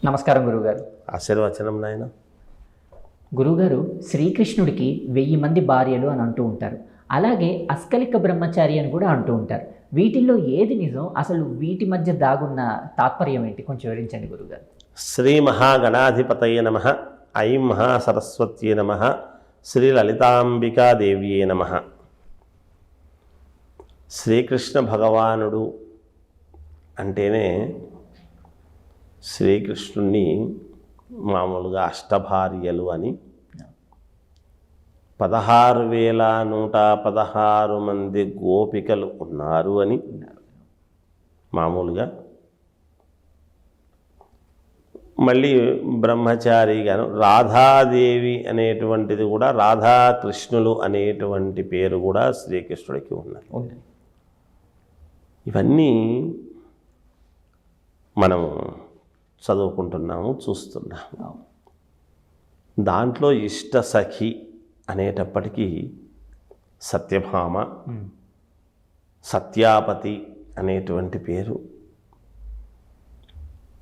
నమస్కారం గురువుగారు. ఆశీర్వచనం నాయన. గురువుగారు, శ్రీకృష్ణుడికి 1000 మంది భార్యలు అని అంటూ ఉంటారు. అలాగే అస్కలిక బ్రహ్మచారి అని కూడా అంటూ ఉంటారు. వీటిల్లో ఏది నిజం? అసలు వీటి మధ్య దాగున్న తాత్పర్యం ఏంటి? కొంచెం వివరించండి గురువుగారు. శ్రీ మహాగణాధిపతయ నమః. ఐం మహాసరస్వత్యే నమః. శ్రీ లలితాంబికాదేవ్యే నమః. శ్రీకృష్ణ భగవానుడు అంటేనే శ్రీకృష్ణుణ్ణి మామూలుగా అష్టభార్యలు అని 16,116 మంది గోపికలు ఉన్నారు అని మామూలుగా, మళ్ళీ బ్రహ్మచారిగాను రాధాదేవి అనేటువంటిది కూడా, రాధాకృష్ణులు అనేటువంటి పేరు కూడా శ్రీకృష్ణుడికి ఉన్నది. ఇవన్నీ మనము చదువుకుంటున్నాము, చూస్తున్నాము. దాంట్లో ఇష్ట సఖి అనేటప్పటికీ సత్యభామ, సత్యాపతి అనేటువంటి పేరు.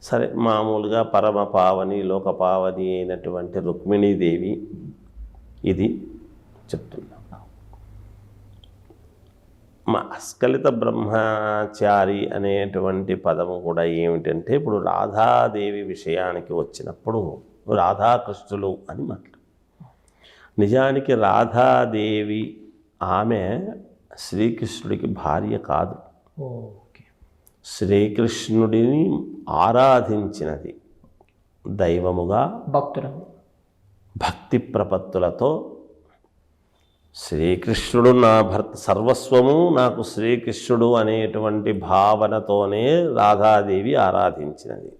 సరే, మామూలుగా పరమ పావని, లోకపావని అయినటువంటి రుక్మిణీదేవి, ఇది చెప్తున్నాం. మా అస్కలిత బ్రహ్మచారి అనేటువంటి పదము కూడా ఏమిటంటే, ఇప్పుడు రాధాదేవి విషయానికి వచ్చినప్పుడు రాధాకృష్ణులు అని మాట్లాడు. నిజానికి రాధాదేవి ఆమె శ్రీకృష్ణుడికి భార్య కాదు. శ్రీకృష్ణుడిని ఆరాధించినది దైవముగా, భక్తి ప్రపత్తులతో. శ్రీకృష్ణుడు నా భర్త, సర్వస్వము నాకు శ్రీకృష్ణుడు అనేటువంటి భావనతోనే రాధాదేవి ఆరాధించినది.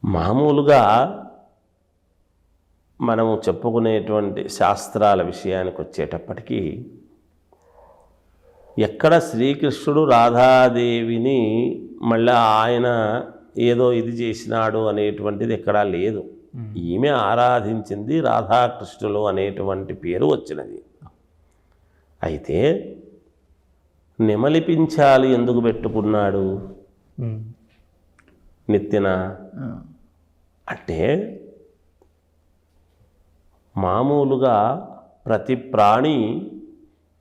మామూలుగా మనము చెప్పుకునేటువంటి శాస్త్రాల విషయానికి వచ్చేటప్పటికీ ఎక్కడ శ్రీకృష్ణుడు రాధాదేవిని మళ్ళీ ఆయన ఏదో ఇది చేసినాడు అనేటువంటిది ఎక్కడా లేదు. ఈమె ఆరాధించింది, రాధాకృష్ణులు అనేటువంటి పేరు వచ్చినది. అయితే నెమలిపించాలి ఎందుకు పెట్టుకున్నాడు నిత్యన అంటే, మామూలుగా ప్రతి ప్రాణి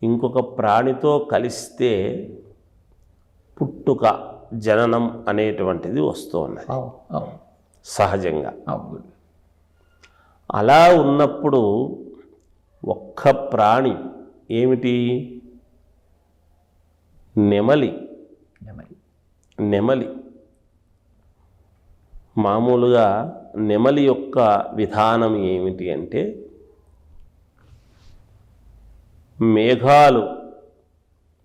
ఇంకొక ప్రాణితో కలిస్తే పుట్టుక, జననం అనేటువంటిది వస్తూ ఉన్నది సహజంగా. అలా ఉన్నప్పుడు ఒక్క ప్రాణి ఏమిటి, నెమలి. మామూలుగా నెమలి యొక్క విధానం ఏమిటి అంటే, మేఘాలు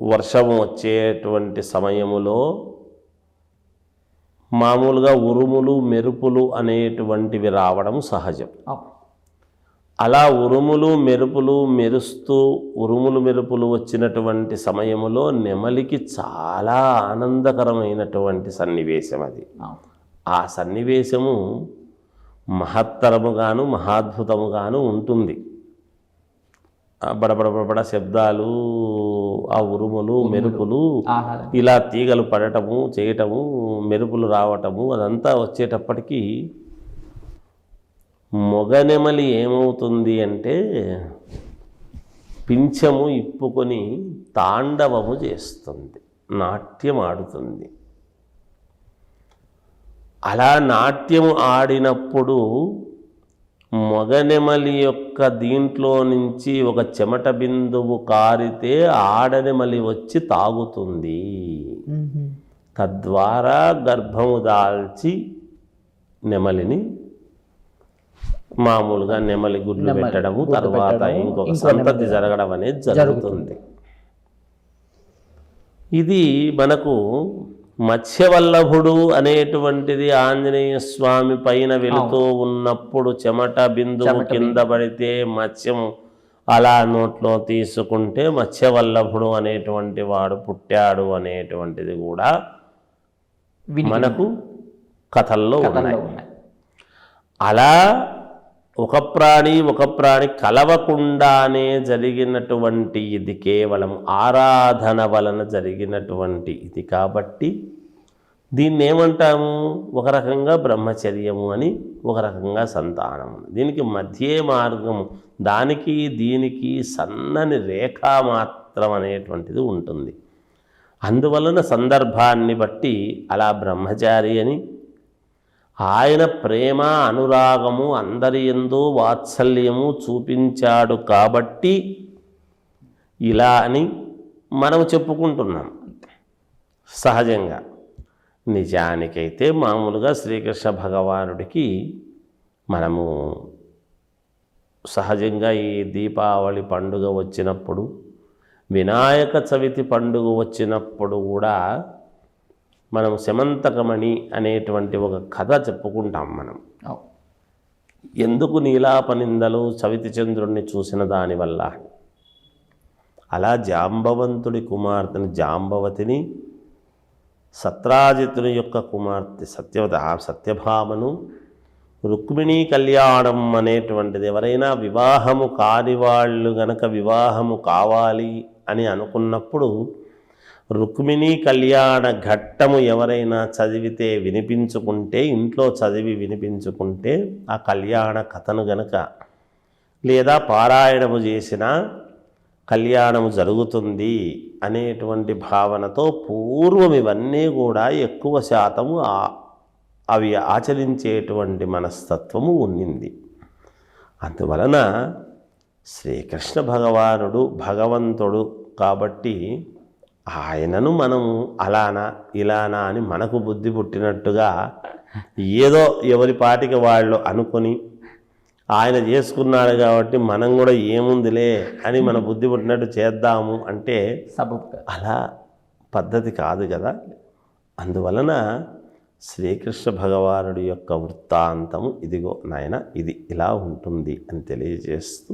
వర్షము వచ్చేటువంటి సమయములో మామూలుగా ఉరుములు, మెరుపులు అనేటువంటివి రావడం సహజం. అలా ఉరుములు, మెరుపులు మెరుస్తూ, ఉరుములు మెరుపులు వచ్చినటువంటి సమయములో నెమలికి చాలా ఆనందకరమైనటువంటి సన్నివేశం అది. ఆ సన్నివేశము మహత్తరముగాను, మహాద్భుతముగాను ఉంటుంది. బడబడబడ శబ్దాలు, ఆ ఉరుములు, మెరుపులు, ఇలా తీగలు పడటము, చేయటము, మెరుపులు రావటము, అదంతా వచ్చేటప్పటికీ మొగనెమలి ఏమవుతుంది అంటే పింఛము ఇప్పుకొని తాండవము చేస్తుంది, నాట్యం ఆడుతుంది. అలా నాట్యం ఆడినప్పుడు మొగనెమలి యొక్క దీంట్లో నుంచి ఒక చెమట బిందువు కారితే ఆడనెమలి వచ్చి తాగుతుంది. తద్వారా గర్భము దాల్చి నెమలిని, మామూలుగా నెమలి గుడ్లు పెట్టడము, తర్వాత ఇంకొక సంతతి జరగడం అనేది జరుగుతుంది. ఇది మనకు మత్స్యవల్లభుడు అనేటువంటిది ఆంజనేయ స్వామి పైన వెళుతూ ఉన్నప్పుడు చెమట బిందువు కింద పడితే మత్స్యం అలా నోట్లో తీసుకుంటే మత్స్యవల్లభుడు అనేటువంటి వాడు పుట్టాడు అనేటువంటిది కూడా మనకు కథల్లో ఉన్నాయి. అలా ఒక ప్రాణి కలవకుండానే జరిగినటువంటి ఇది కేవలం ఆరాధన వలన జరిగినటువంటి ఇది. కాబట్టి దీన్ని ఏమంటాము? ఒక రకంగా బ్రహ్మచర్యము అని, ఒక రకంగా సంతానము. దీనికి మధ్యే మార్గము, దానికి దీనికి సన్నని రేఖా మాత్రం అనేటువంటిది ఉంటుంది. అందువలన సందర్భాన్ని బట్టి అలా బ్రహ్మచారి అని, ఆయన ప్రేమ అనురాగము అందరి యందు వాత్సల్యము చూపించాడు కాబట్టి ఇలా అని మనం చెప్పుకుంటున్నాం సహజంగా. నిజానికైతే మామూలుగా శ్రీకృష్ణ భగవానుడికి మనము సహజంగా ఈ దీపావళి పండుగ వచ్చినప్పుడు, వినాయక చవితి పండుగ వచ్చినప్పుడు కూడా మనం శమంతకమణి అనేటువంటి ఒక కథ చెప్పుకుంటాం మనం. ఎందుకు నీలాపనిందలు చవితి చంద్రుణ్ణి చూసిన దానివల్ల. అలా జాంబవంతుడి కుమార్తెని జాంబవతిని, సత్రాజితుని యొక్క కుమార్తె సత్యభామను, రుక్మిణీ కళ్యాణం అనేటువంటిది, ఎవరైనా వివాహము కాని వాళ్ళు గనక వివాహము కావాలి అని అనుకున్నప్పుడు రుక్మిణీ కళ్యాణ ఘట్టము ఎవరైనా చదివితే వినిపించుకుంటే, ఇంట్లో చదివి వినిపించుకుంటే ఆ కళ్యాణ కథను గనక లేదా పారాయణము చేసిన కళ్యాణము జరుగుతుంది అనేటువంటి భావనతో పూర్వం ఇవన్నీ కూడా ఎక్కువ శాతము అవి ఆచరించేటువంటి మనస్తత్వము ఉన్నింది. అందువలన శ్రీకృష్ణ భగవానుడు భగవంతుడు కాబట్టి ఆయనను మనము అలానా ఇలానా అని మనకు బుద్ధి పుట్టినట్టుగా ఏదో ఎవరి పాటికి వాళ్ళు అనుకొని ఆయన చేసుకున్నాడు కాబట్టి మనం కూడా ఏముందిలే అని మన బుద్ధి పుట్టినట్టు చేద్దాము అంటే అలా పద్ధతి కాదు కదా. అందువలన శ్రీకృష్ణ భగవానుడి యొక్క వృత్తాంతము ఇదిగో నాయన, ఇది ఇలా ఉంటుంది అని తెలియజేస్తూ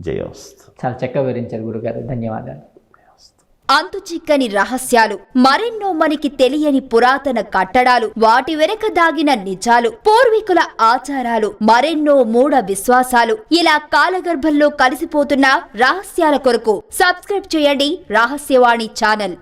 జయోస్తు. చాలా చక్కగా వివరించారు గురుగారు, ధన్యవాదాలు. అంతుచిక్కని రహస్యాలు, మరెన్నో మనకి తెలియని పురాతన కట్టడాలు, వాటి వెనక దాగిన నిజాలు, పూర్వీకుల ఆచారాలు, మరెన్నో మూఢ విశ్వాసాలు, ఇలా కాలగర్భంలో కలిసిపోతున్న రహస్యాల కొరకు సబ్స్క్రైబ్ చేయండి రహస్యవాణి ఛానల్.